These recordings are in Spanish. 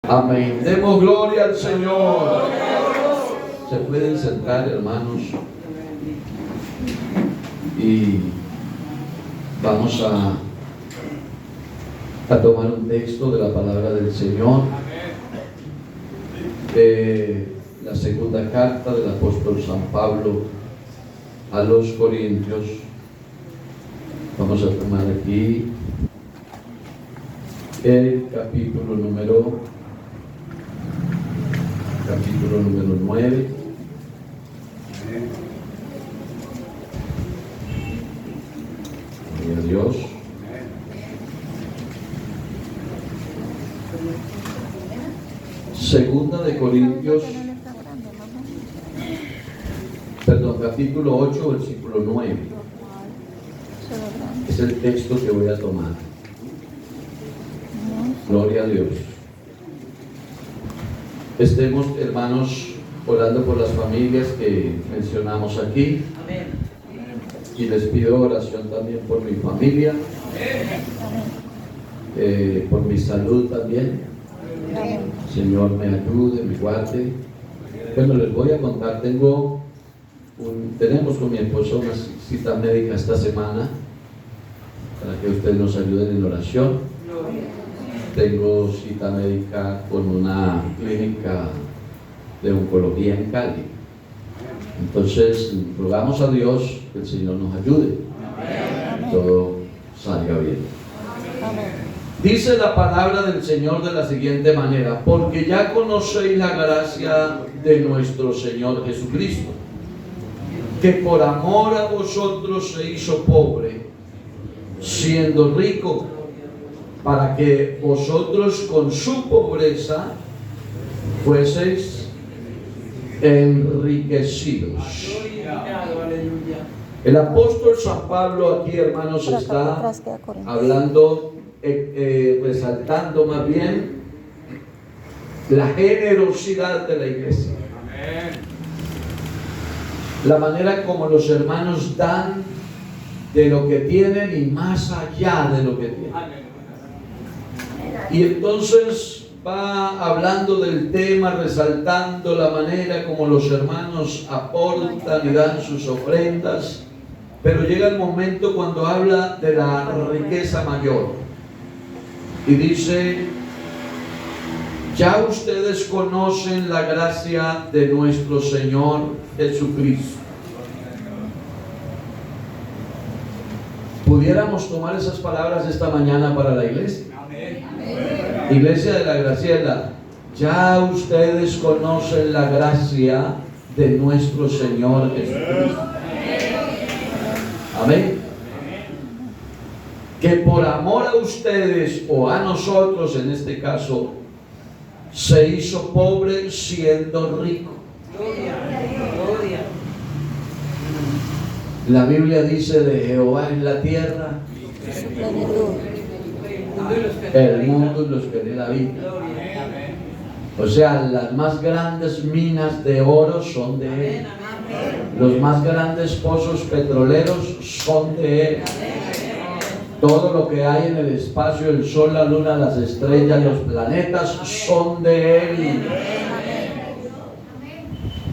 Amén. Demos gloria al Señor. Se pueden sentar, hermanos, y vamos a tomar un texto de la palabra del Señor. La segunda carta del apóstol San Pablo a los Corintios. Vamos a tomar aquí el capítulo número 9. Gloria a Dios. Segunda de Corintios, capítulo 8, versículo 9. Es el texto que voy a tomar. Gloria a Dios. Estemos, hermanos, orando por las familias que mencionamos aquí. Y les pido oración también por mi familia, por mi salud también. Señor, me ayude, me guarde. Bueno, les voy a contar, tenemos con mi esposo una cita médica esta semana para que ustedes nos ayuden en oración. Tengo cita médica con una clínica de oncología en Cali. Entonces, rogamos a Dios que el Señor nos ayude, que todo salga bien. Dice la palabra del Señor de la siguiente manera: porque ya conocéis la gracia de nuestro Señor Jesucristo, que por amor a vosotros se hizo pobre, siendo rico, para que vosotros con su pobreza fueseis enriquecidos. El apóstol San Pablo aquí, hermanos, está hablando, resaltando más bien la generosidad de la iglesia. La manera como los hermanos dan de lo que tienen y más allá de lo que tienen. Y entonces va hablando del tema, resaltando la manera como los hermanos aportan y dan sus ofrendas. Pero llega el momento cuando habla de la riqueza mayor. Y dice: ya ustedes conocen la gracia de nuestro Señor Jesucristo. Pudiéramos tomar esas palabras esta mañana para la iglesia. Iglesia de la Graciela, ya ustedes conocen la gracia de nuestro Señor Jesucristo. Amén. Que por amor a ustedes, o a nosotros en este caso, se hizo pobre siendo rico. La Biblia dice: de Jehová es la tierra, el mundo y los que en él habitan. O sea, las más grandes minas de oro son de él. Los más grandes pozos petroleros son de él. Todo lo que hay en el espacio, el sol, la luna, las estrellas, los planetas, son de él.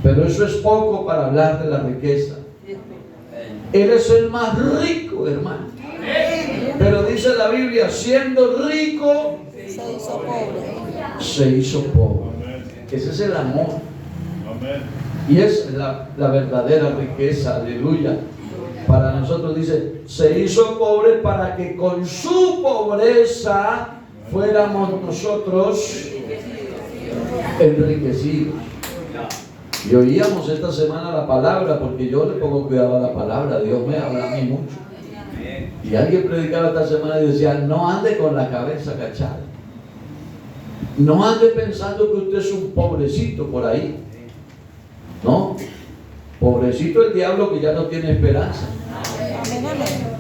Pero eso es poco para hablar de la riqueza. Él es el más rico, hermano. Pero dice la Biblia: siendo rico, se hizo pobre. Ese es el amor. Y es la verdadera riqueza, aleluya. Para nosotros dice: se hizo pobre para que con su pobreza fuéramos nosotros enriquecidos. Y oíamos esta semana la palabra, porque yo le pongo cuidado a la palabra. Dios me habla a mí mucho. Y alguien predicaba esta semana y decía: no ande con la cabeza agachada. No ande pensando que usted es un pobrecito por ahí. No. Pobrecito el diablo que ya no tiene esperanza.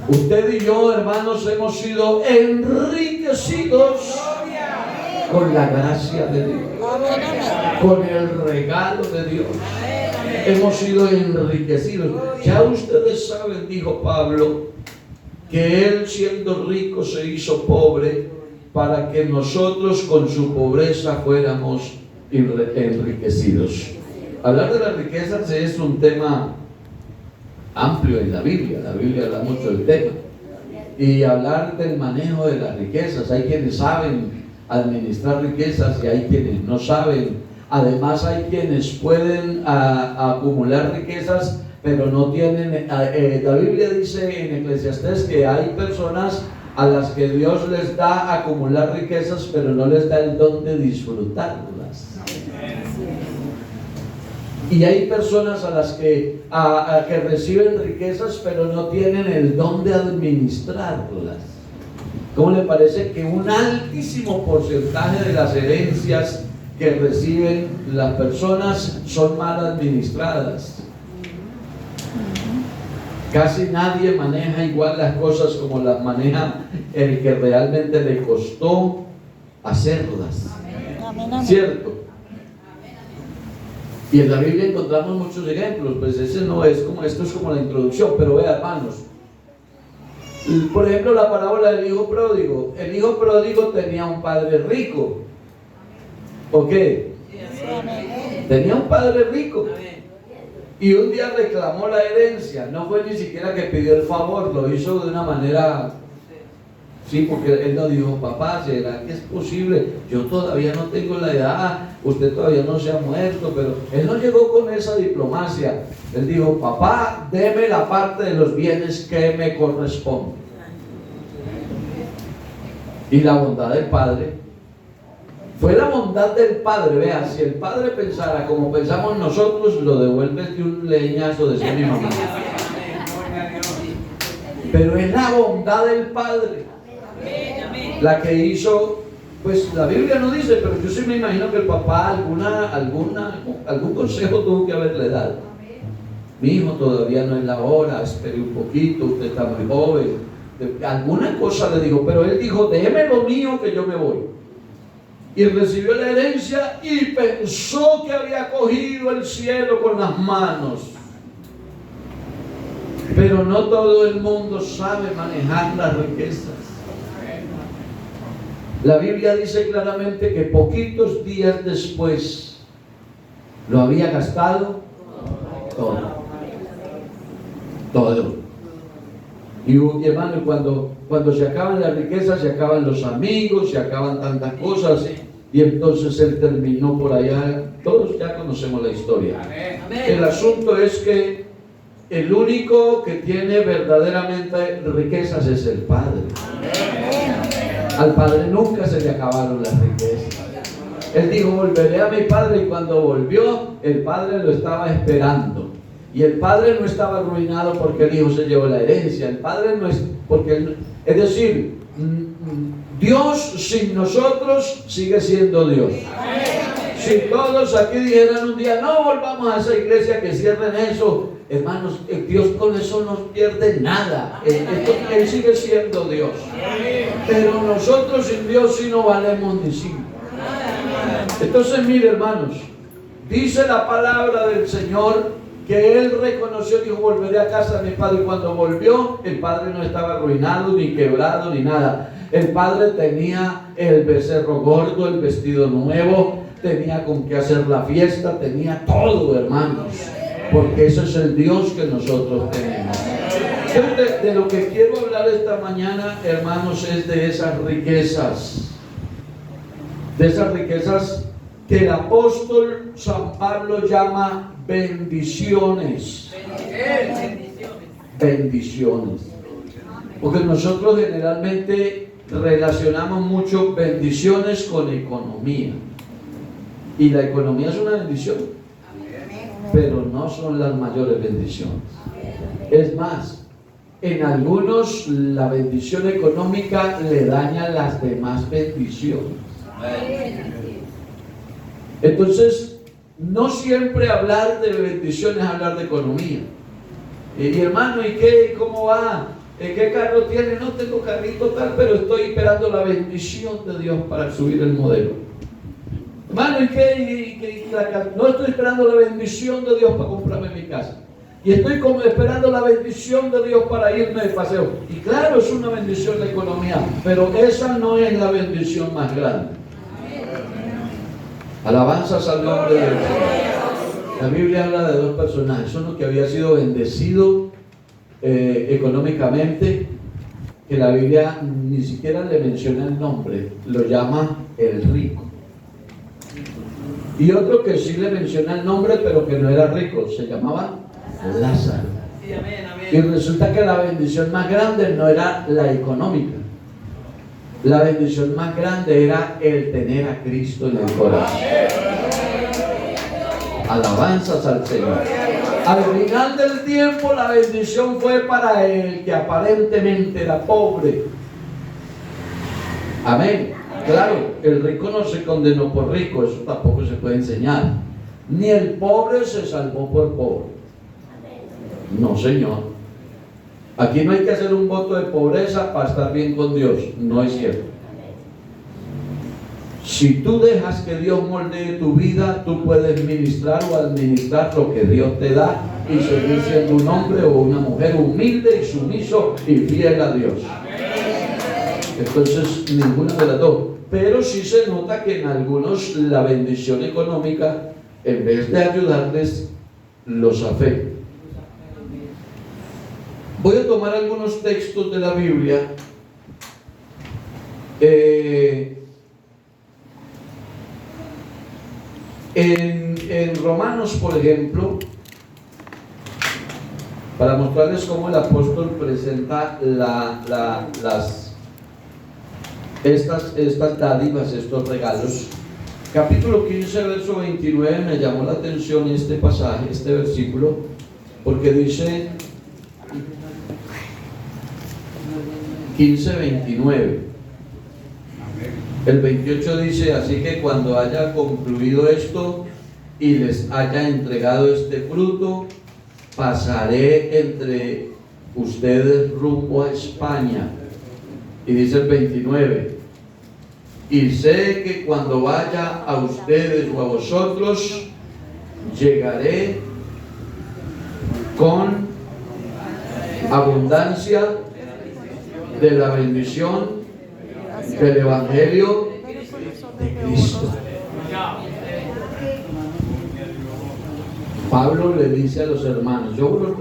Usted y yo, hermanos, hemos sido enriquecidos con la gracia de Dios, con el regalo de Dios. Hemos sido enriquecidos. Ya ustedes saben, dijo Pablo, que él siendo rico se hizo pobre para que nosotros con su pobreza fuéramos enriquecidos. Hablar de las riquezas es un tema amplio en la Biblia habla mucho del tema. Y hablar del manejo de las riquezas, hay quienes saben administrar riquezas y hay quienes no saben. Además hay quienes pueden acumular riquezas, pero no tienen, la Biblia dice en Eclesiastés que hay personas a las que Dios les da acumular riquezas, pero no les da el don de disfrutarlas. Y hay personas a las que reciben riquezas, pero no tienen el don de administrarlas. ¿Cómo le parece que un altísimo porcentaje de las herencias que reciben las personas son mal administradas? Casi nadie maneja igual las cosas como las maneja el que realmente le costó hacerlas. ¿Cierto? Y en la Biblia encontramos muchos ejemplos, pues esto es como la introducción, pero vea, hermanos, por ejemplo la parábola del hijo pródigo. El hijo pródigo tenía un padre rico. ¿O qué? Tenía un padre rico. Y un día reclamó la herencia. No fue ni siquiera que pidió el favor, lo hizo de una manera... Sí, porque él no dijo, papá, ¿será que es posible? Yo todavía no tengo la edad, usted todavía no se ha muerto, pero él no llegó con esa diplomacia. Él dijo, papá, deme la parte de los bienes que me corresponde. Y la bondad del padre, fue la bondad del padre. Vea, si el padre pensara como pensamos nosotros, lo devuelves de un leñazo, decía mi mamá. Pero es la bondad del padre la que hizo, pues la Biblia no dice, pero yo sí me imagino que el papá algún consejo tuvo que haberle dado. Mi hijo, todavía no es la hora, espere un poquito, usted está muy joven. Alguna cosa le dijo, pero él dijo, déjeme lo mío que yo me voy. Y recibió la herencia y pensó que había cogido el cielo con las manos. Pero no todo el mundo sabe manejar las riquezas. La Biblia dice claramente que poquitos días después lo había gastado todo. Y hermano, cuando se acaban las riquezas, se acaban los amigos, se acaban tantas cosas. Y entonces él terminó por allá. Todos ya conocemos la historia. El asunto es que el único que tiene verdaderamente riquezas es el Padre. Al Padre nunca se le acabaron las riquezas. Él dijo, volveré a mi Padre, y cuando volvió, el Padre lo estaba esperando. Y el Padre no estaba arruinado porque el Hijo se llevó la herencia. El Padre no es porque... Es decir, Dios sin nosotros sigue siendo Dios. Si todos aquí dijeran un día, no volvamos a esa iglesia, que cierren eso, hermanos, Dios con eso no pierde nada. Él sigue siendo Dios. Pero nosotros sin Dios sí no valemos ni cinco. Entonces, mire, hermanos, dice la palabra del Señor que él reconoció, dijo, volveré a casa de mi padre. Y cuando volvió, el padre no estaba arruinado, ni quebrado, ni nada. El padre tenía el becerro gordo, el vestido nuevo, tenía con qué hacer la fiesta, tenía todo, hermanos. Porque ese es el Dios que nosotros tenemos. De lo que quiero hablar esta mañana, hermanos, es de esas riquezas. De esas riquezas que el apóstol San Pablo llama bendiciones. Bendiciones. Porque nosotros generalmente relacionamos mucho bendiciones con economía. Y la economía es una bendición, pero no son las mayores bendiciones. Es más, en algunos la bendición económica le daña las demás bendiciones. Entonces, no siempre hablar de bendiciones es hablar de economía. Y hermano, ¿y qué? ¿Cómo va? ¿Qué carro tiene? No tengo carrito tal, pero estoy esperando la bendición de Dios para subir el modelo. Hermano, ¿y qué? No estoy esperando la bendición de Dios para comprarme mi casa. y estoy como esperando la bendición de Dios para irme de paseo. Y claro, es una bendición la economía, pero esa no es la bendición más grande. Alabanzas al nombre de Dios. La Biblia habla de dos personajes, uno que había sido bendecido económicamente, que la Biblia ni siquiera le menciona el nombre, lo llama el rico. Y otro que sí le menciona el nombre, pero que no era rico, se llamaba Lázaro. Y resulta que la bendición más grande no era la económica. La bendición más grande era el tener a Cristo en el corazón. Alabanzas al Señor. Al final del tiempo la bendición fue para el que aparentemente era pobre. Amén. Claro, el rico no se condenó por rico, eso tampoco se puede enseñar. Ni el pobre se salvó por pobre. No, Señor. Aquí no hay que hacer un voto de pobreza para estar bien con Dios. No es cierto. Si tú dejas que Dios moldee tu vida, tú puedes ministrar o administrar lo que Dios te da y seguir siendo un hombre o una mujer humilde y sumiso y fiel a Dios. Entonces, ninguna de las dos. Pero sí se nota que en algunos la bendición económica, en vez de ayudarles, los afecta. Voy a tomar algunos textos de la Biblia. En Romanos, por ejemplo, para mostrarles cómo el apóstol presenta estas dádivas, estos regalos. Capítulo 15, verso 29, me llamó la atención este pasaje, este versículo, porque dice 15:29. El 28 dice: así que cuando haya concluido esto y les haya entregado este fruto, pasaré entre ustedes rumbo a España. Y dice el 29: y sé que cuando vaya a ustedes o a vosotros, llegaré con abundancia de la bendición del Evangelio de Cristo. Pablo le dice a los hermanos,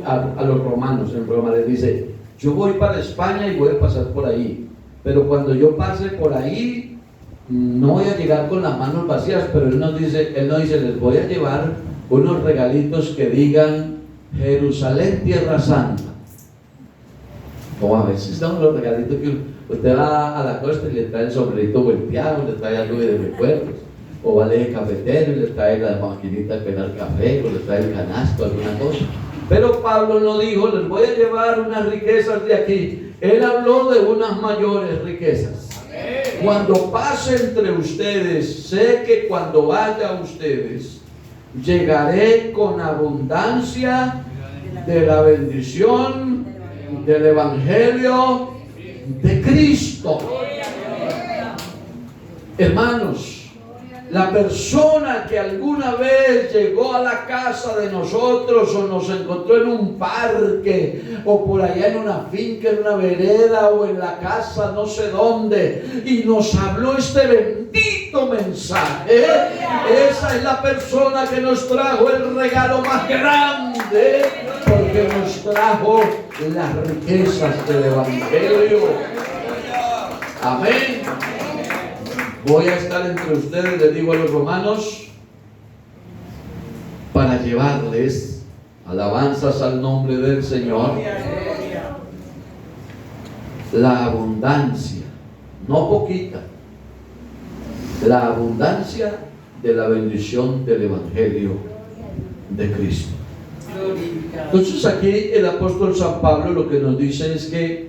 a los romanos en Roma, les dice: yo voy para España y voy a pasar por ahí, pero cuando yo pase por ahí no voy a llegar con las manos vacías. Pero él no dice, les voy a llevar unos regalitos que digan Jerusalén, tierra santa. Como a veces son los regalitos que usted va a la costa y le trae el sombrerito volteado, le trae algo de recuerdos, o va de cafetero y le trae la maquinita de pelar café, o le trae el canasto, alguna cosa. Pero Pablo no dijo: les voy a llevar unas riquezas de aquí. Él habló de unas mayores riquezas. Cuando pase entre ustedes, sé que cuando vaya a ustedes, llegaré con abundancia de la bendición del Evangelio de Cristo. Hermanos, la persona que alguna vez llegó a la casa de nosotros o nos encontró en un parque o por allá en una finca, en una vereda o en la casa no sé dónde, y nos habló este bendito mensaje, esa es la persona que nos trajo el regalo más grande, porque nos trajo las riquezas del Evangelio. Amén. Voy a estar entre ustedes, les digo a los romanos, para llevarles alabanzas al nombre del Señor, la abundancia, no poquita, la abundancia de la bendición del Evangelio de Cristo. Entonces aquí el apóstol San Pablo lo que nos dice es que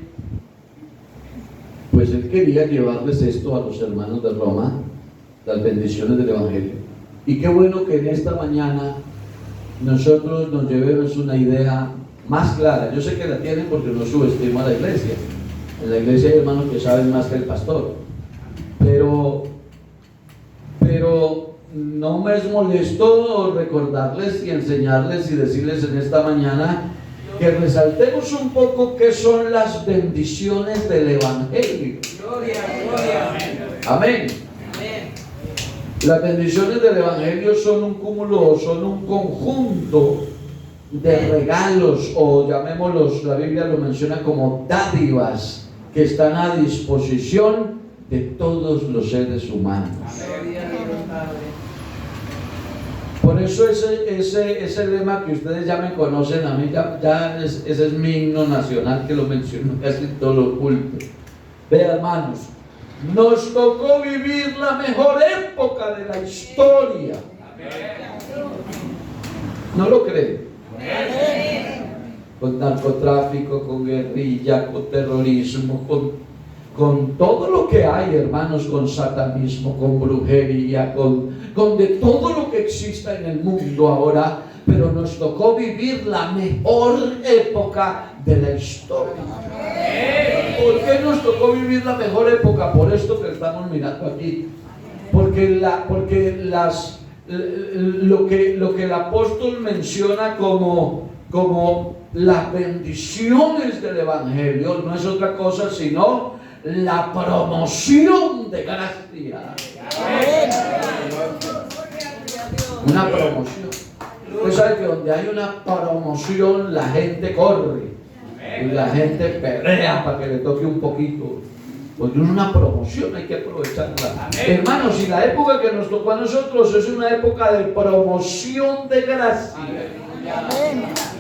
pues él quería llevarles esto a los hermanos de Roma, las bendiciones del Evangelio. Y qué bueno que en esta mañana nosotros nos llevemos una idea más clara. Yo sé que la tienen porque no subestimo a la iglesia. En la iglesia hay hermanos que saben más que el pastor. Pero no me es molesto recordarles y enseñarles y decirles en esta mañana que resaltemos un poco qué son las bendiciones del Evangelio. Amén. Las bendiciones del Evangelio son un cúmulo, son un conjunto de regalos, o llamémoslos, la Biblia lo menciona como dádivas, que están a disposición de todos los seres humanos. Por eso ese lema que ustedes ya me conocen, a mí ese es mi himno nacional, que lo menciono casi en todos los cultos. Vean, hermanos, nos tocó vivir la mejor época de la historia. ¿No lo creen? Con narcotráfico, con guerrilla, con terrorismo, con todo lo que hay, hermanos, con satanismo, con brujería, con de todo lo que exista en el mundo ahora, pero nos tocó vivir la mejor época de la historia. ¿Por qué nos tocó vivir la mejor época? Por esto que estamos mirando aquí. Porque lo que el apóstol menciona como las bendiciones del Evangelio no es otra cosa sino la promoción de gracia. Una promoción. Usted sabe que donde hay una promoción la gente corre y la gente pelea para que le toque un poquito. Porque una promoción hay que aprovecharla. Hermanos, y la época que nos tocó a nosotros es una época de promoción de gracia.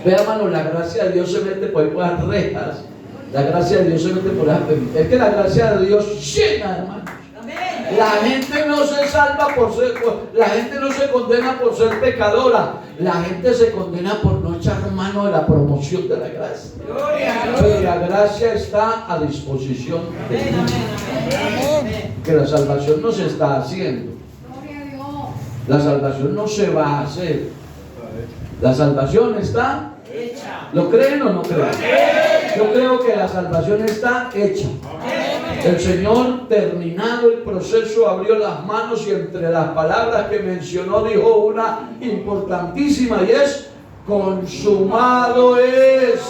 Vea, hermanos, la gracia de Dios se mete por ahí por las rejas. La gracia de Dios se mete por las rejas. Es que la gracia de Dios llena, hermanos. La gente no se salva la gente no se condena por ser pecadora. La gente se condena por no echar mano de la promoción de la gracia. Pero la gracia está a disposición de Dios. Que la salvación no se está haciendo. La salvación no se va a hacer. La salvación está hecha. ¿Lo creen o no creen? Yo creo que la salvación está hecha. El Señor, terminado el proceso, abrió las manos y entre las palabras que mencionó dijo una importantísima y es: consumado es.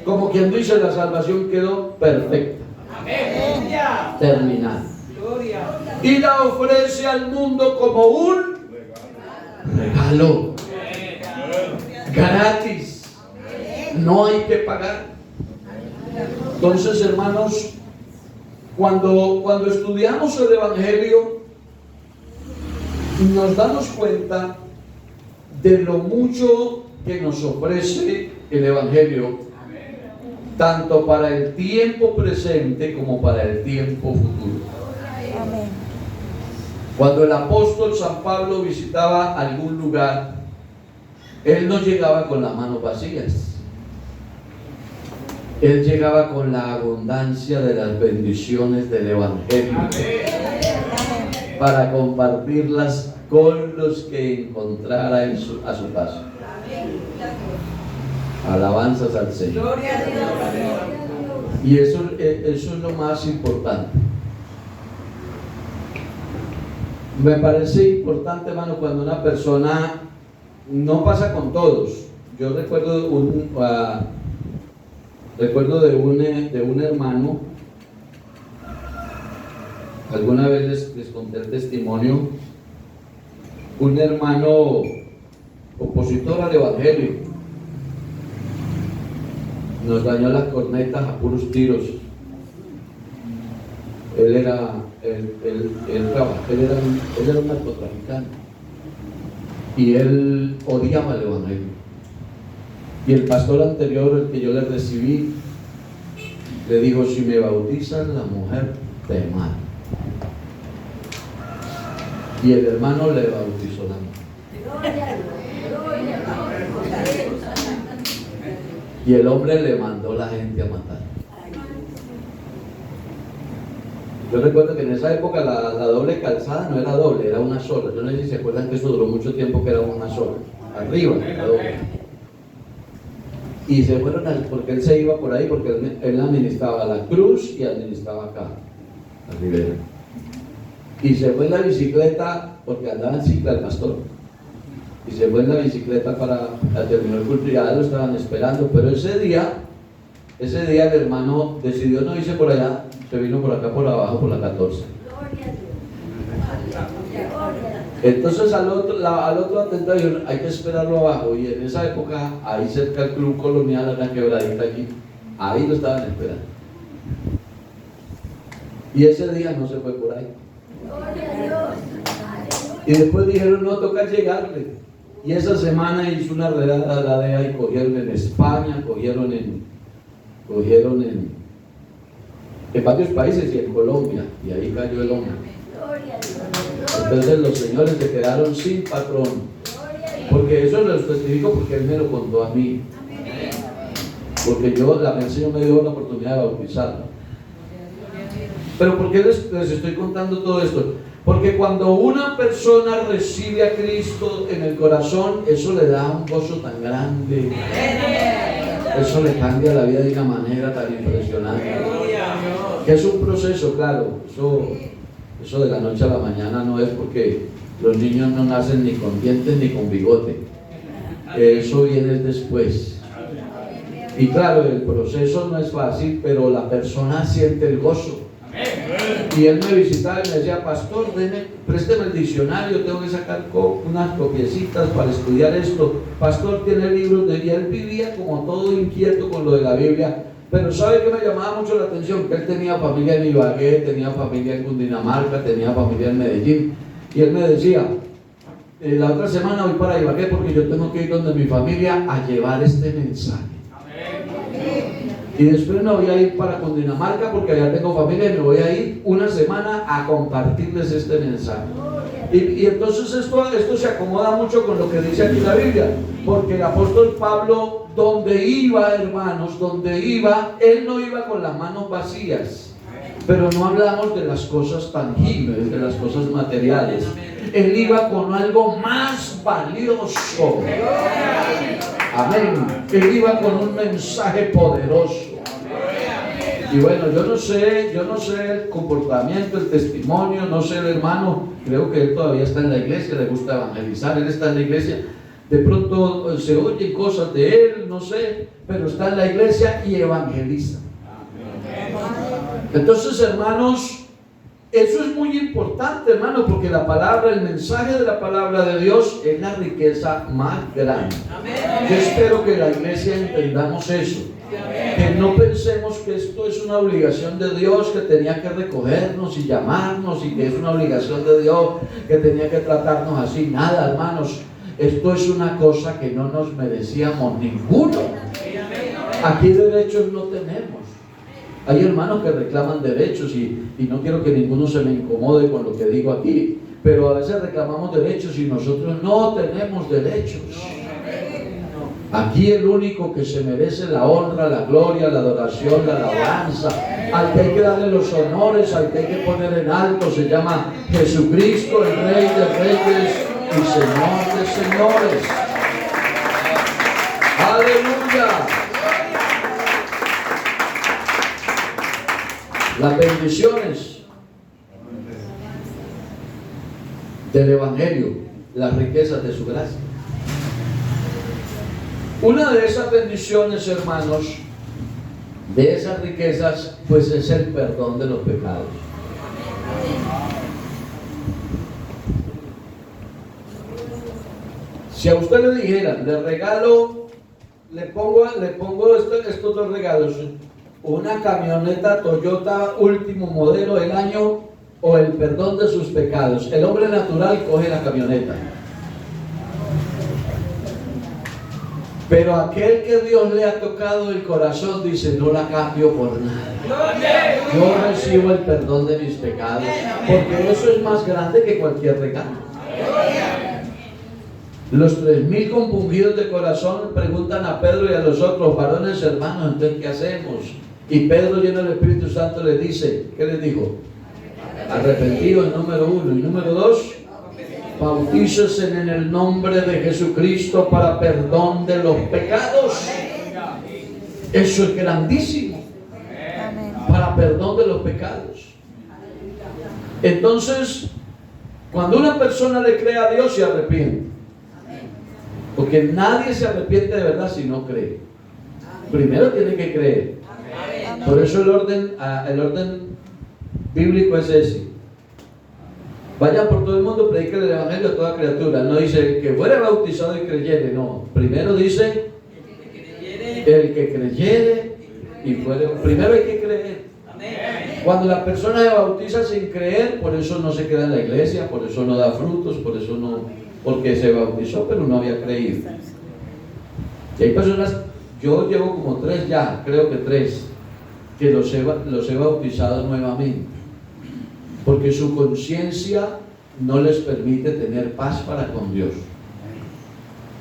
Como quien dice, la salvación quedó perfecta, terminada, y la ofrece al mundo como un regalo gratis, no hay que pagar. Entonces, hermanos, cuando estudiamos el Evangelio, nos damos cuenta de lo mucho que nos ofrece el Evangelio, tanto para el tiempo presente como para el tiempo futuro. Cuando el apóstol San Pablo visitaba algún lugar, él no llegaba con las manos vacías. Él llegaba con la abundancia de las bendiciones del Evangelio para compartirlas con los que encontrara a su paso. Alabanzas al Señor. Y eso es lo más importante. Me parece importante, hermano, cuando una persona, no pasa con todos. Yo recuerdo de un hermano, alguna vez les conté el testimonio, un hermano opositor al Evangelio, nos dañó las cornetas a puros tiros. Él era un narcotraficante y él odiaba el Evangelio. Y el pastor anterior, el que yo le recibí, le dijo: si me bautizas, la mujer te mata. Y el hermano le bautizó la mujer. Y el hombre le mandó a la gente a matar. Yo recuerdo que en esa época la doble calzada no era doble, era una sola. Yo no sé si se acuerdan que eso duró mucho tiempo, que era una sola. Arriba era doble. Y se fueron porque él se iba por ahí, porque él administraba la cruz y administraba acá, la ribera. Y se fue en la bicicleta, porque andaba en cicla el pastor. Y se fue en la bicicleta para terminar el culto y ya lo estaban esperando. Pero ese día el hermano decidió no irse por allá, se vino por acá por abajo, por la 14. Entonces al otro atentado dijeron, hay que esperarlo abajo. Y en esa época, ahí cerca del Club Colonial, una quebradita aquí, ahí lo estaban esperando. Y ese día no se fue por ahí. Y después dijeron, no, toca llegarle. Y esa semana hizo una redada a la DEA y cogieron en España, cogieron en varios países y en Colombia. Y ahí cayó el hombre. Entonces los señores se quedaron sin patrón. Porque eso lo testifico porque él me lo contó a mí. Porque el Señor me dio la oportunidad de bautizarlo. Pero ¿por qué les estoy contando todo esto? Porque cuando una persona recibe a Cristo en el corazón, eso le da un gozo tan grande. Eso le cambia la vida de una manera tan impresionante. Que es un proceso, claro. Eso de la noche a la mañana no es, porque los niños no nacen ni con dientes ni con bigote. Eso viene después. Y claro, el proceso no es fácil, pero la persona siente el gozo. Y él me visitaba y me decía, pastor, présteme el diccionario, tengo que sacar unas copiecitas para estudiar esto. Pastor, tiene libros y él vivía como todo inquieto con lo de la Biblia. Pero ¿sabe qué me llamaba mucho la atención? Que él tenía familia en Ibagué, tenía familia en Cundinamarca, tenía familia en Medellín. Y él me decía, la otra semana voy para Ibagué porque yo tengo que ir donde mi familia a llevar este mensaje. Y después me voy a ir para Cundinamarca porque allá tengo familia y me voy a ir una semana a compartirles este mensaje. Y entonces esto se acomoda mucho con lo que dice aquí la Biblia, porque el apóstol Pablo, donde iba, hermanos, él no iba con las manos vacías. Pero no hablamos de las cosas tangibles, de las cosas materiales. Él iba con algo más valioso. Amén. Él iba con un mensaje poderoso. Y bueno, yo no sé el comportamiento, el testimonio, no sé el hermano, creo que él todavía está en la iglesia, le gusta evangelizar, él está en la iglesia, de pronto se oyen cosas de él, no sé, pero está en la iglesia y evangeliza. Entonces, hermanos, eso es muy importante, hermanos, porque la palabra, el mensaje de la palabra de Dios es la riqueza más grande. Yo espero que la iglesia entendamos eso. Que no pensemos que esto es una obligación de Dios, que tenía que recogernos y llamarnos, y que es una obligación de Dios que tenía que tratarnos así. Nada, hermanos, esto es una cosa que no nos merecíamos ninguno. Aquí derechos no tenemos. Hay hermanos que reclaman derechos y no quiero que ninguno se me incomode con lo que digo aquí, pero a veces reclamamos derechos y nosotros no tenemos derechos. Aquí el único que se merece la honra, la gloria, la adoración, la alabanza, al que hay que darle los honores, al que hay que poner en alto, se llama Jesucristo, el Rey de Reyes y Señor de Señores. ¡Aleluya! Las bendiciones del Evangelio, las riquezas de su gracia. Una de esas bendiciones, hermanos, de esas riquezas, pues es el perdón de los pecados. Si a usted le dijeran, de regalo, le pongo estos dos regalos, una camioneta Toyota último modelo del año o el perdón de sus pecados, el hombre natural coge la camioneta. Pero aquel que Dios le ha tocado el corazón dice, no la cambio por nada. Yo recibo el perdón de mis pecados, porque eso es más grande que cualquier regalo. Los 3,000 compungidos de corazón preguntan a Pedro y a los otros varones hermanos, entonces ¿qué hacemos? Y Pedro, lleno del Espíritu Santo, les dice, ¿qué les dijo? Arrepentidos, número 1. Y número 2, bautícese en el nombre de Jesucristo para perdón de los pecados. Eso es grandísimo. Para perdón de los pecados. Entonces, Cuando una persona le cree a Dios, se arrepiente. Porque nadie se arrepiente de verdad si no cree. Primero tiene que creer. Por eso el orden bíblico es ese. Vayan por todo el mundo, prediquen el evangelio a toda criatura. No dice que fuera bautizado y creyere, no. Primero dice el que creyere y fuere. Primero hay que creer. Cuando la persona se bautiza sin creer, por eso no se queda en la iglesia, por eso no da frutos, por eso no, porque se bautizó pero no había creído. Y hay personas, yo llevo como 3 ya, creo que 3, que los he bautizado nuevamente, porque su conciencia no les permite tener paz para con Dios.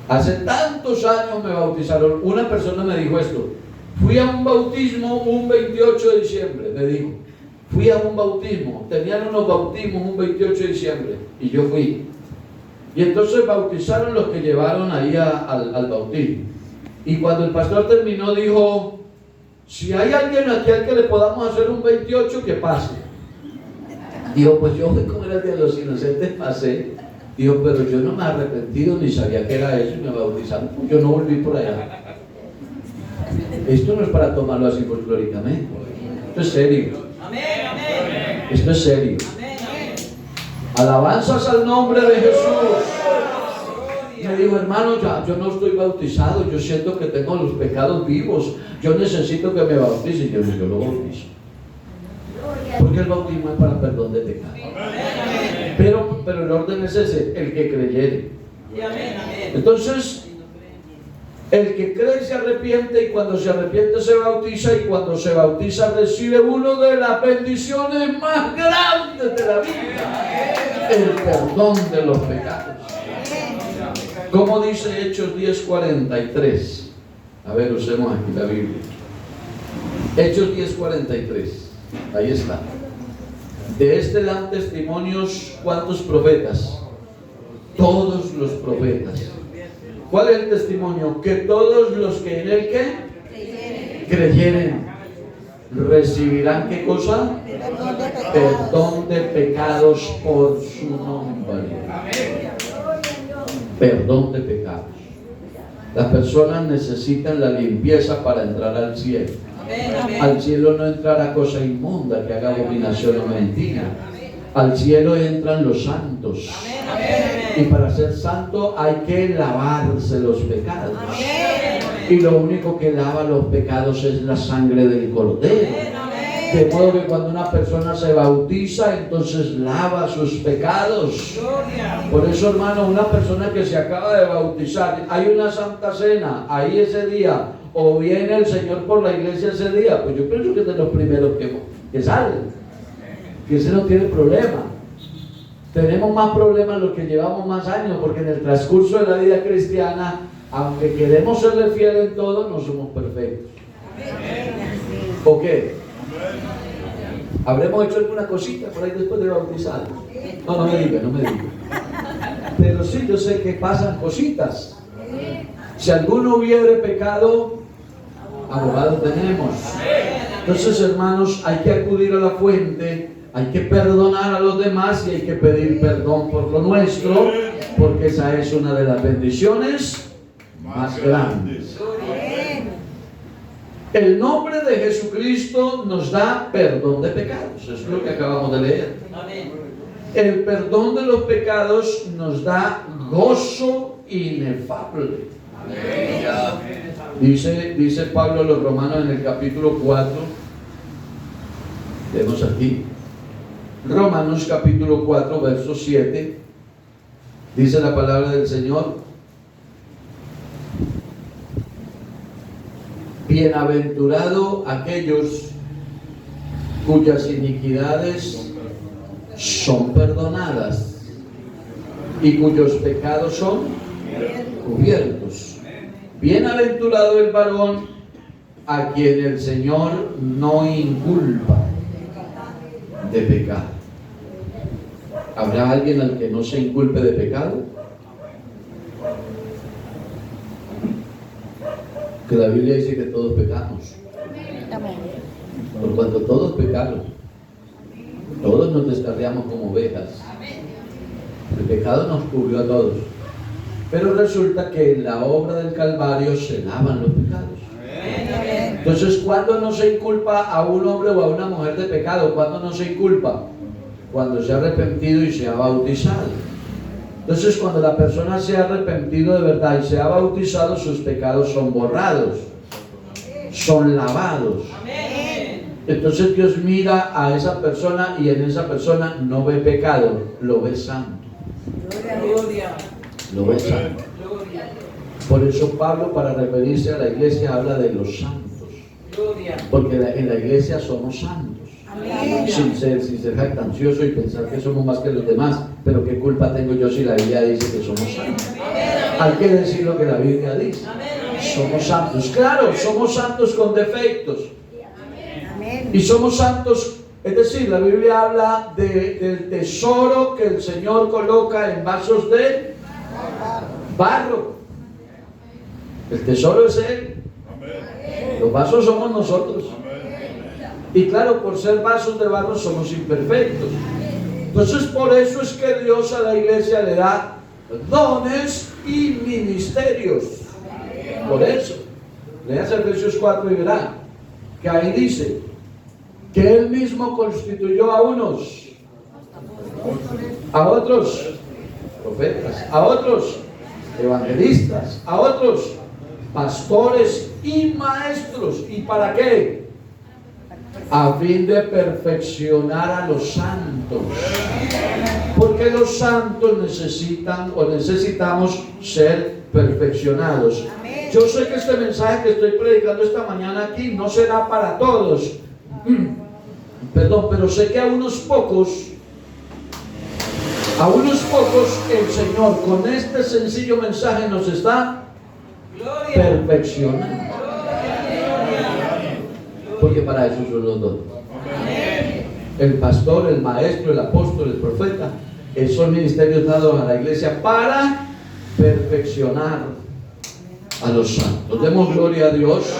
Hace tantos años me bautizaron. Una persona me dijo esto: fui a un bautismo un 28 de diciembre, me dijo. Fui a un bautismo, tenían unos bautismos un 28 de diciembre y yo fui. Y entonces bautizaron los que llevaron ahí al bautismo. Y cuando el pastor terminó dijo: si hay alguien aquí al que le podamos hacer un 28, que pase. Dijo: pues yo fui como era el día de los inocentes, pasé. Dijo: pero yo no me he arrepentido ni sabía que era eso y me bautizaron. Yo no volví por allá. Esto no es para tomarlo así folclóricamente. Esto es serio. Esto es serio. Alabanzas al nombre de Jesús. Me dijo: hermano, ya yo no estoy bautizado, yo siento que tengo los pecados vivos, yo necesito que me bauticen. Yo lo bautizo, porque el bautismo es para perdón de pecados. Pero el orden es ese: el que creyere. Entonces, el que cree se arrepiente, y cuando se arrepiente se bautiza, y cuando se bautiza recibe una de las bendiciones más grandes de la vida: el perdón de los pecados. ¿Cómo dice Hechos 10:43? A ver, usemos aquí la Biblia. Hechos 10:43. Ahí está. De este dan testimonios, ¿cuántos profetas? Todos los profetas. ¿Cuál es el testimonio? Que todos los que en él creyeren recibirán, ¿qué cosa? Perdón de pecados por su nombre. Perdón de pecados. Las personas necesitan la limpieza para entrar al cielo. Al cielo no entrará cosa inmunda que haga abominación o mentira. Al cielo entran los santos. Y para ser santo hay que lavarse los pecados. Y lo único que lava los pecados es la sangre del Cordero. De modo que cuando una persona se bautiza, entonces lava sus pecados. Por eso, hermano, una persona que se acaba de bautizar, hay una santa cena ahí ese día, o viene el Señor por la iglesia ese día, pues yo pienso que es de los primeros que salen, que ese no tiene problema. Tenemos más problemas los que llevamos más años, porque en el transcurso de la vida cristiana, aunque queremos serle fieles en todo, no somos perfectos. ¿O qué? ¿Habremos hecho alguna cosita por ahí después de bautizar? No me diga. Pero sí, yo sé que pasan cositas. Si alguno hubiere pecado, abogado tenemos. Entonces, hermanos, hay que acudir a la fuente, hay que perdonar a los demás y hay que pedir perdón por lo nuestro, porque esa es una de las bendiciones más grandes. El nombre de Jesucristo nos da perdón de pecados. Eso es lo que acabamos de leer. El perdón de los pecados nos da gozo inefable. Dice Pablo a los romanos en el capítulo 4. Vemos aquí. Romanos capítulo 4, verso 7. Dice la palabra del Señor: bienaventurado aquellos cuyas iniquidades son perdonadas y cuyos pecados son cubiertos. Bienaventurado el varón a quien el Señor no inculpa de pecado. ¿Habrá alguien al que no se inculpe de pecado? Que la Biblia dice que todos pecamos. Por cuanto todos pecaron, todos nos descarriamos como ovejas. El pecado nos cubrió a todos. Pero resulta que en la obra del Calvario se lavan los pecados. Entonces, ¿cuándo no se inculpa a un hombre o a una mujer de pecado? ¿Cuándo no se inculpa? Cuando se ha arrepentido y se ha bautizado. Entonces, cuando la persona se ha arrepentido de verdad y se ha bautizado, sus pecados son borrados, son lavados. Entonces Dios mira a esa persona y en esa persona no ve pecado, lo ve santo. Lo ve santo. Por eso Pablo, para referirse a la iglesia, habla de los santos. Porque en la iglesia somos santos. Sin ser jactancioso y pensar que somos más que los demás. Pero ¿qué culpa tengo yo si la Biblia dice que somos santos? Hay que decir lo que la Biblia dice. Somos santos. Claro, somos santos con defectos. Y somos santos, es decir, la Biblia habla del tesoro que el Señor coloca en vasos de barro. El tesoro es Él. Los vasos somos nosotros. Y claro, por ser vasos de barro somos imperfectos. Entonces por eso es que Dios a la iglesia le da dones y ministerios. Por eso. Leas Efesios 4 y verán que ahí dice que Él mismo constituyó a unos, a otros profetas, a otros evangelistas, a otros pastores y maestros. ¿Y para qué? A fin de perfeccionar a los santos. Porque los santos necesitan o necesitamos ser perfeccionados. Yo sé que este mensaje que estoy predicando esta mañana aquí no será para todos. Perdón, pero sé que a unos pocos el Señor con este sencillo mensaje nos está perfeccionando. Porque para eso son los dones. El pastor, el maestro, el apóstol, el profeta, son ministerios dados a la iglesia para perfeccionar a los santos. Demos gloria a Dios.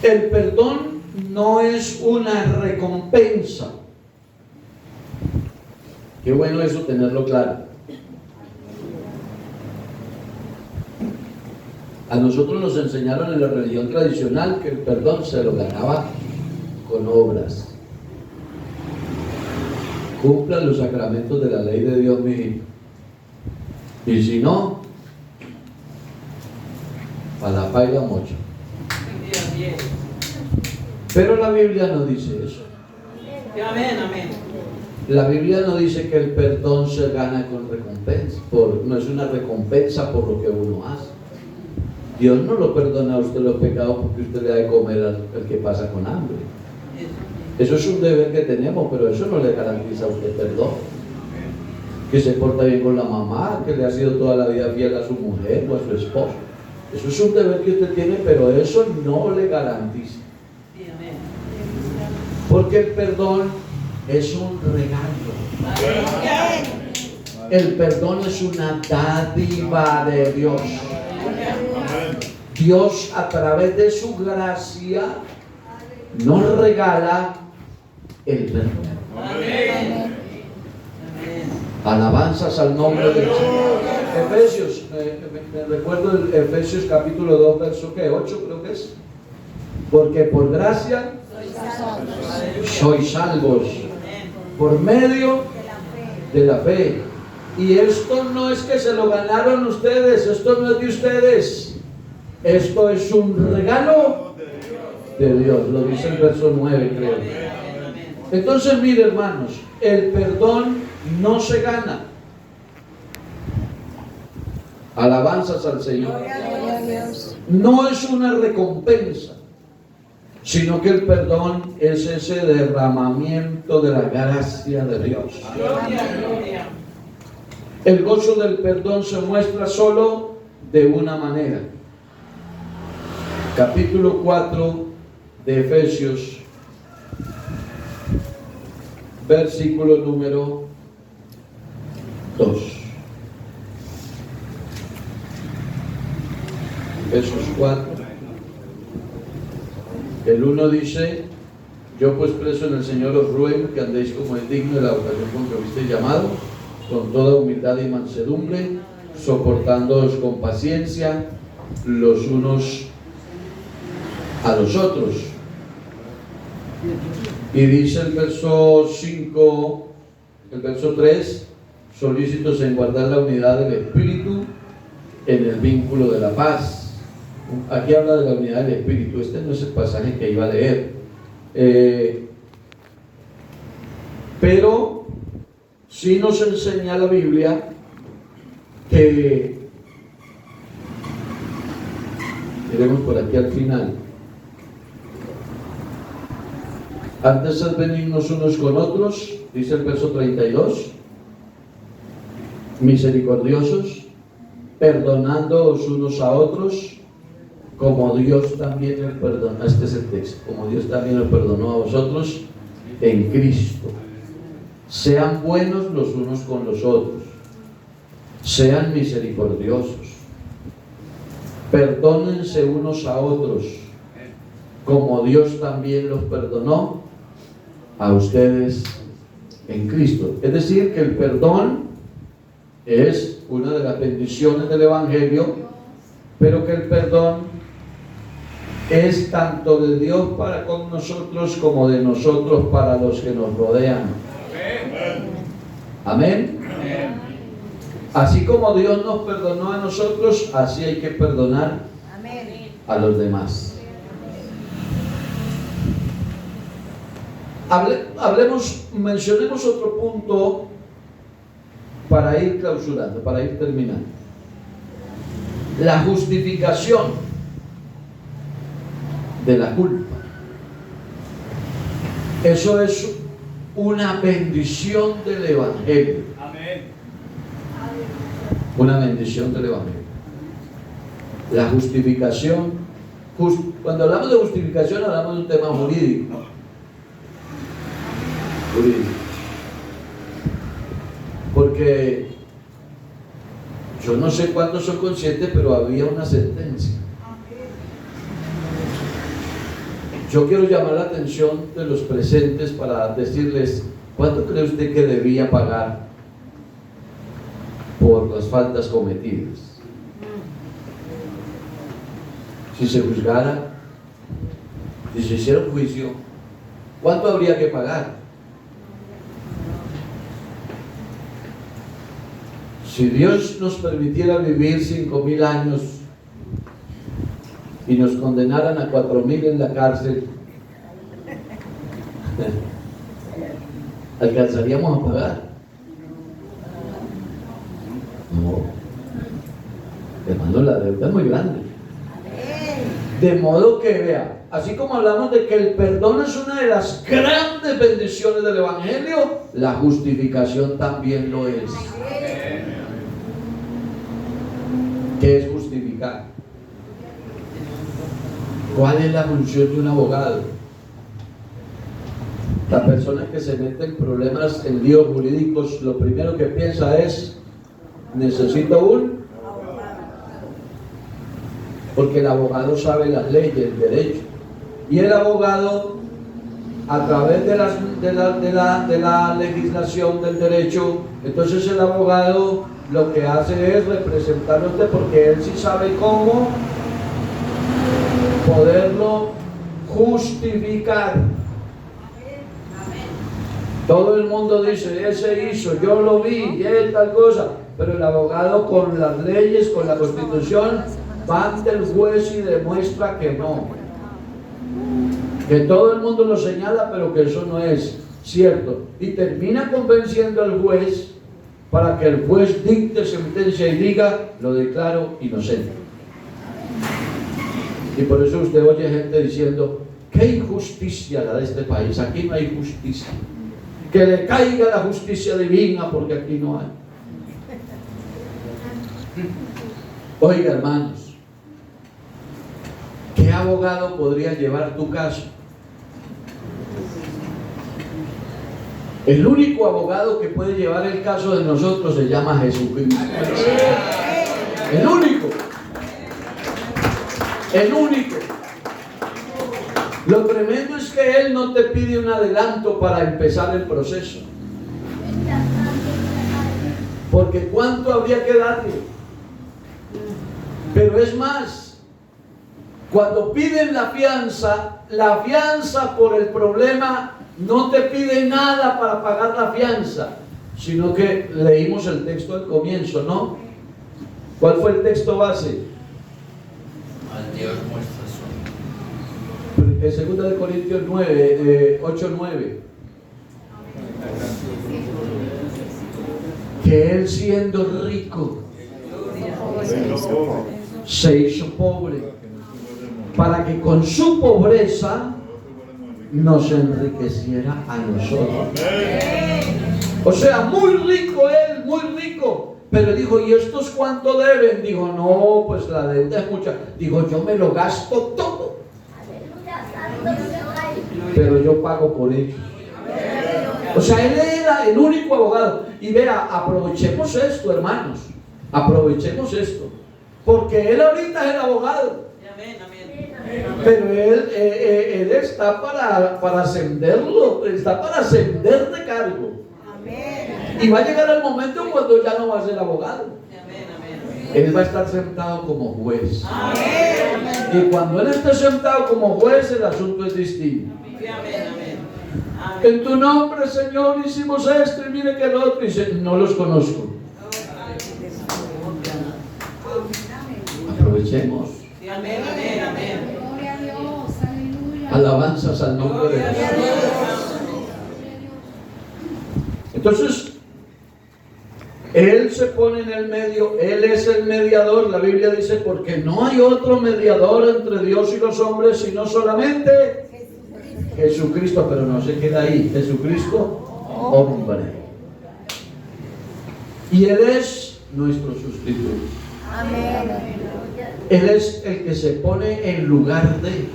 El perdón no es una recompensa. Qué bueno eso tenerlo claro. A nosotros nos enseñaron en la religión tradicional que el perdón se lo ganaba con obras. Cumplan los sacramentos de la ley de Dios, mi hijo. Y si no, para la paila mocha. Pero la Biblia no dice eso. Amén, amén. La Biblia no dice que el perdón se gana con recompensa. No es una recompensa por lo que uno hace. Dios no lo perdona a usted los pecados porque usted le da de comer al que pasa con hambre. Eso es un deber que tenemos, pero eso no le garantiza a usted perdón. Que se porta bien con la mamá, que le ha sido toda la vida fiel a su mujer o a su esposo. Eso es un deber que usted tiene, pero eso no le garantiza. Porque el perdón es un regalo. El perdón es una dádiva de Dios. Dios, a través de su gracia, nos regala el perdón. Alabanzas al nombre del Señor. Efesios, me recuerdo el Efesios capítulo 2, verso 8 creo que es. Porque por gracia sois salvos por medio de la fe. Y esto no es que se lo ganaron ustedes, esto no es de ustedes, esto es un regalo de Dios, lo dice el verso 9 creo. Entonces mire hermanos, el perdón no se gana. Alabanzas al Señor. No es una recompensa, sino que el perdón es ese derramamiento de la gracia de Dios. El gozo del perdón se muestra solo de una manera. Capítulo 4 de Efesios, versículo número 2. Efesios 4. El 1 dice: Yo pues preso en el Señor os ruego que andéis como es digno de la vocación con que fuisteis llamados, con toda humildad y mansedumbre, soportándoos con paciencia los unos a los otros. Y dice el verso 5, el verso 3, solícitos en guardar la unidad del Espíritu en el vínculo de la paz. Aquí habla de la unidad del Espíritu. Este no es el pasaje que iba a leer. Pero sí nos enseña la Biblia que, iremos por aquí al final, antes de venirnos unos con otros, dice el verso 32, misericordiosos, perdonándoos unos a otros, como Dios también os perdonó. Este es el texto. Como Dios también os perdonó a vosotros en Cristo. Sean buenos los unos con los otros, sean misericordiosos, perdónense unos a otros, como Dios también los perdonó a ustedes en Cristo. Es decir, que el perdón es una de las bendiciones del Evangelio, pero que el perdón es tanto de Dios para con nosotros como de nosotros para los que nos rodean. Amén. Así como Dios nos perdonó a nosotros, así hay que perdonar a los demás. Mencionemos otro punto para ir clausurando, para ir terminando. La justificación de la culpa. Eso es una bendición del Evangelio. Amén. Una bendición del Evangelio. La justificación. Cuando hablamos de justificación, hablamos de un tema jurídico. Porque yo no sé cuántos son conscientes, pero había una sentencia. Yo quiero llamar la atención de los presentes para decirles, ¿cuánto cree usted que debía pagar por las faltas cometidas? Si se juzgara, si se hiciera un juicio, ¿cuánto habría que pagar? Si Dios nos permitiera vivir 5.000 años y nos condenaran a 4.000 en la cárcel, ¿alcanzaríamos a pagar? No. Hermano, la deuda es muy grande. De modo que, vea, así como hablamos de que el perdón es una de las grandes bendiciones del Evangelio, la justificación también lo es. ¿Qué es justificar? ¿Cuál es la función de un abogado? La persona que se mete en problemas, en líos jurídicos, lo primero que piensa es: necesito un abogado. Porque el abogado sabe las leyes, el derecho. Y el abogado, a través de la legislación del derecho, entonces el abogado lo que hace es representarlo a usted, porque él sí sabe cómo poderlo justificar. Todo el mundo dice, ese hizo, yo lo vi, y él tal cosa, pero el abogado con las leyes, con la Constitución, va ante el juez y demuestra que no, que todo el mundo lo señala, pero que eso no es cierto, y termina convenciendo al juez para que el juez dicte sentencia y diga, lo declaro inocente. Y por eso usted oye gente diciendo, qué injusticia la de este país, aquí no hay justicia, que le caiga la justicia divina porque aquí no hay. Oiga, hermanos, ¿qué abogado podría llevar tu caso? El único abogado que puede llevar el caso de nosotros se llama Jesucristo. El único. El único. Lo tremendo es que Él no te pide un adelanto para empezar el proceso. Porque ¿cuánto habría que darle? Pero es más, cuando piden la fianza por el problema no te pide nada para pagar la fianza, sino que leímos el texto al comienzo, ¿no? ¿Cuál fue el texto base? Al Dios muestra su amor. 2 Corintios 9, 8-9. Que Él siendo rico se hizo pobre para que con su pobreza nos enriqueciera a nosotros. O sea, muy rico Él, muy rico. Pero dijo, ¿y estos cuánto deben? Dijo, no, pues la deuda es mucha. Dijo, yo me lo gasto todo, pero yo pago por ellos. O sea, Él era el único abogado. Y vea, aprovechemos esto, hermanos. Aprovechemos esto. Porque Él ahorita es el abogado. Pero Él está para ascenderlo. Está para ascender de cargo. Y va a llegar el momento cuando ya no va a ser abogado. Él va a estar sentado como juez. Y cuando Él esté sentado como juez, el asunto es distinto. En tu nombre, Señor, hicimos esto y mire que el otro. Y dice, no los conozco. Aprovechemos. Alabanzas al nombre de Dios. Entonces, Él se pone en el medio, Él es el mediador. La Biblia dice, porque no hay otro mediador entre Dios y los hombres, sino solamente Jesucristo. Pero no se queda ahí, Jesucristo, hombre. Y Él es nuestro sustituto. Él es el que se pone en lugar de.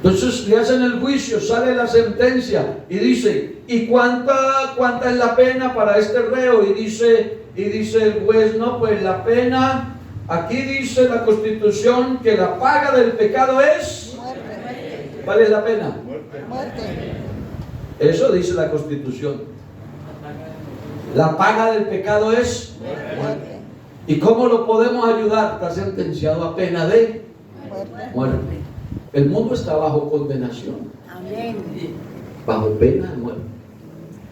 Entonces le hacen el juicio, sale la sentencia y dice, ¿y cuánta es la pena para este reo? Y dice el juez, no, pues la pena, aquí dice la Constitución que la paga del pecado es muerte. ¿Cuál es la pena? Muerte. Eso dice la Constitución. La paga del pecado es muerte. ¿Y cómo lo podemos ayudar? Está sentenciado a pena de muerte. El mundo está bajo condenación. Amén. Bajo pena de muerte.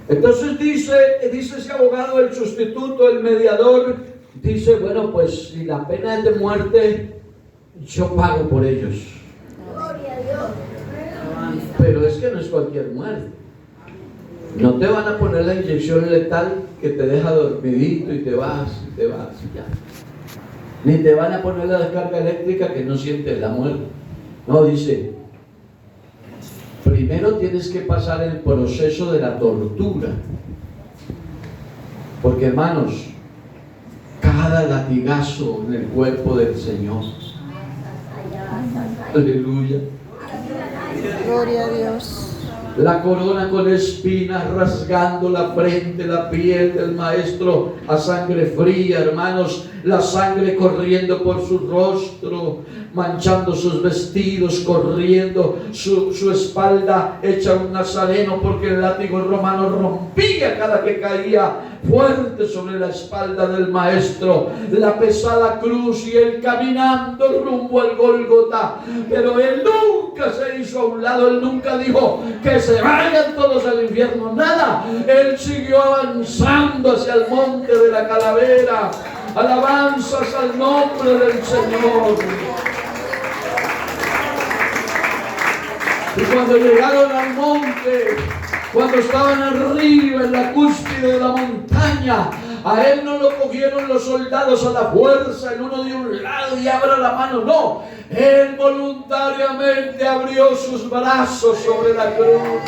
Entonces dice ese abogado, el sustituto, el mediador, dice, bueno, pues si la pena es de muerte, yo pago por ellos. Gloria a Dios. Pero es que no es cualquier muerte. No te van a poner la inyección letal que te deja dormidito y te vas y ya. Ni te van a poner la descarga eléctrica que no sientes la muerte. No, dice, primero tienes que pasar el proceso de la tortura. Porque, hermanos, cada latigazo en el cuerpo del Señor. Aleluya. Gloria a Dios. La corona con espinas rasgando la frente, la piel del maestro a sangre fría, hermanos, la sangre corriendo por su rostro, manchando sus vestidos, corriendo su espalda hecha un nazareno, porque el látigo romano rompía cada que caía fuerte sobre la espalda del maestro, la pesada cruz y él caminando rumbo al Gólgota. Pero él nunca se hizo a un lado, él nunca dijo que se vayan todos al infierno, nada. Él siguió avanzando hacia el monte de la calavera. Alabanzas al nombre del Señor. Y cuando llegaron al monte, cuando estaban arriba en la cúspide de la montaña, a él no lo cogieron los soldados a la fuerza, el uno de un lado y abra la mano, no. Él voluntariamente abrió sus brazos sobre la cruz.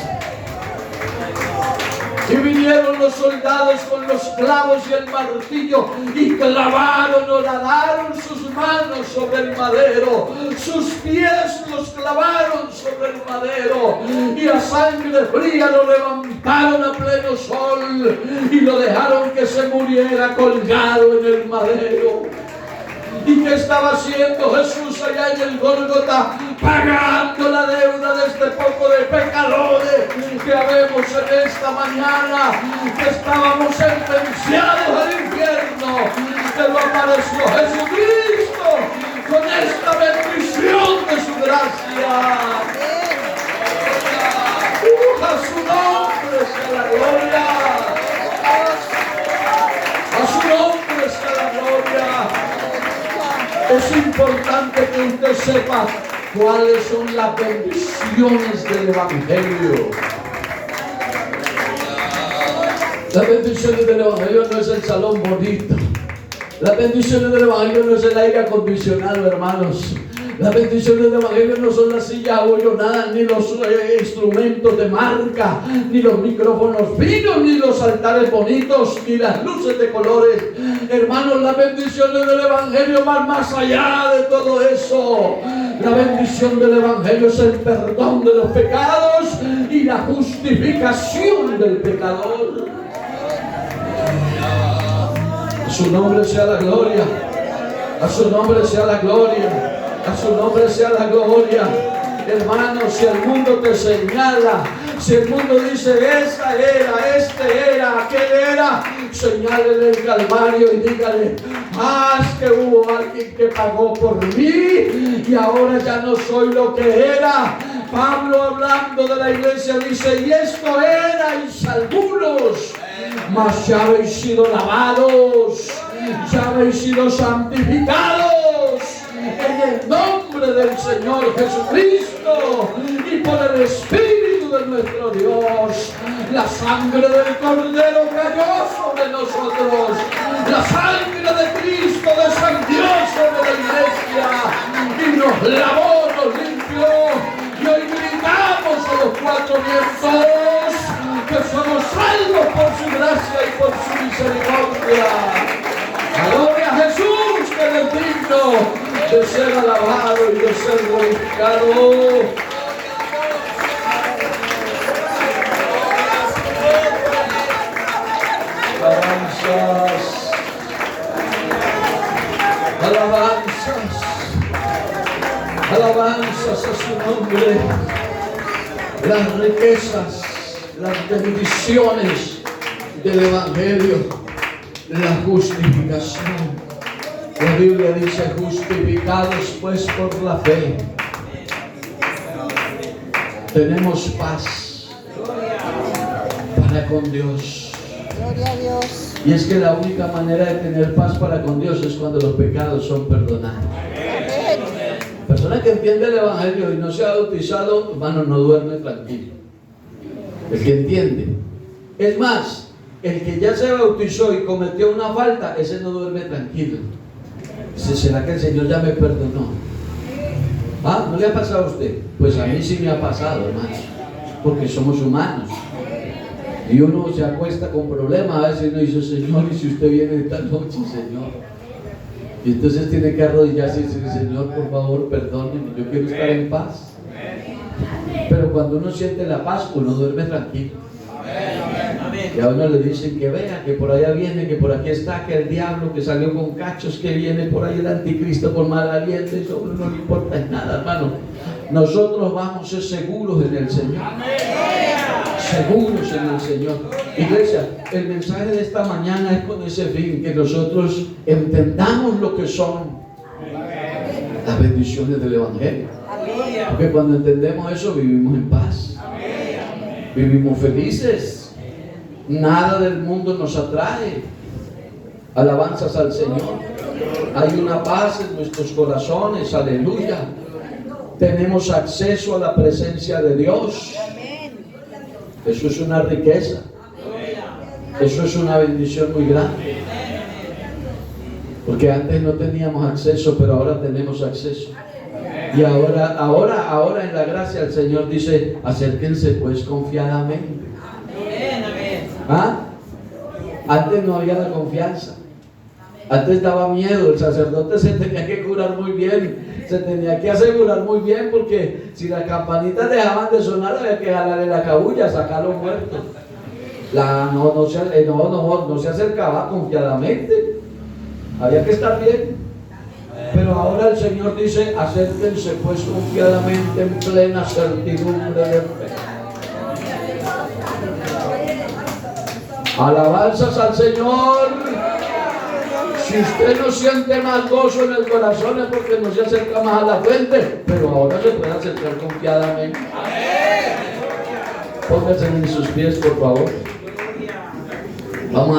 Y vinieron los soldados con los clavos y el martillo y clavaron, horadaron sus manos sobre el madero, sus pies los clavaron sobre el madero y a sangre fría lo levantaron a pleno sol y lo dejaron que se muriera colgado en el madero. ¿Y qué estaba haciendo Jesús allá en el Gólgota? pagando la deuda de este poco de pecadores que habemos en esta mañana, que estábamos sentenciados al infierno, pero apareció Jesucristo con esta bendición de su gracia. A su nombre sea la gloria. A su nombre sea la gloria. Es importante que usted sepa cuáles son las bendiciones del Evangelio. Las bendiciones del Evangelio no es el salón bonito. Las bendiciones del Evangelio no es el aire acondicionado, hermanos. Las bendiciones del Evangelio no son las sillas abollonadas, ni los instrumentos de marca, ni los micrófonos finos, ni los altares bonitos, ni las luces de colores. Hermanos, las bendiciones del Evangelio van más allá de todo eso. La bendición del Evangelio es el perdón de los pecados y la justificación del pecador. A su nombre sea la gloria. A su nombre sea la gloria. A su nombre sea la gloria. Hermanos, si el mundo te señala, si el mundo dice esa era, este era, aquel era, señálele el Calvario y dígale: que hubo alguien que pagó por mí y ahora ya no soy lo que era. Pablo, hablando de la iglesia, dice: y esto erais algunos, mas ya habéis sido lavados, ya habéis sido santificados en el nombre del Señor Jesucristo y por el Espíritu de nuestro Dios. La sangre del Cordero cayó sobre nosotros. La sangre de Cristo descendió sobre la iglesia y nos lavó, nos limpió. Y hoy gritamos a los cuatro vientos que somos salvos por su gracia y por su misericordia. Gloria a Jesús, que es digno de ser alabado y de ser glorificado. Alabanzas, alabanzas, alabanzas a su nombre. Las riquezas, las bendiciones del Evangelio, la justificación. La Biblia dice: justificados pues por la fe, tenemos paz para con Dios. Gloria a Dios. Y es que la única manera de tener paz para con Dios es cuando los pecados son perdonados. Persona que entiende el Evangelio y no se ha bautizado, hermano, no duerme tranquilo. El que entiende. Es más, el que ya se bautizó y cometió una falta, ese no duerme tranquilo. ¿Será que el Señor ya me perdonó? ¿No le ha pasado a usted? Pues a mí sí me ha pasado, hermano, porque somos humanos y uno se acuesta con problemas. A veces uno dice: Señor, ¿y si usted viene esta noche, Señor? Y entonces tiene que arrodillarse y decir: Señor, por favor, perdóneme, yo quiero estar en paz. Pero cuando uno siente la paz, uno duerme tranquilo. Y a uno le dicen que vea, que por allá viene, que por aquí está, que el diablo que salió con cachos, que viene por ahí el anticristo por mal aliento. Eso a uno no le importa nada, hermano. Nosotros vamos a ser seguros en el Señor. Seguros en el Señor. Iglesia, el mensaje de esta mañana es con ese fin, que nosotros entendamos lo que son las bendiciones del Evangelio. Porque cuando entendemos eso, vivimos en paz. Vivimos felices. Nada del mundo nos atrae. Alabanzas al Señor. Hay una paz en nuestros corazones. Aleluya. Tenemos acceso a la presencia de Dios. Eso es una riqueza. Eso es una bendición muy grande. Porque antes no teníamos acceso, pero ahora tenemos acceso. Y ahora en la gracia el Señor dice: acérquense pues confiadamente. Antes no había la confianza. Antes daba miedo. El sacerdote se tenía que curar muy bien, se tenía que asegurar muy bien, porque si las campanitas dejaban de sonar, había que jalarle la cabulla, sacar a los muertos. No se acercaba confiadamente. Había que estar bien. Pero ahora el Señor dice, acérquense pues confiadamente en plena certidumbre de fe. Alabanzas al Señor. Si usted no siente más gozo en el corazón es porque no se acerca más a la fuente, pero ahora se puede acercar confiadamente. Pónganse en sus pies, por favor. Vamos a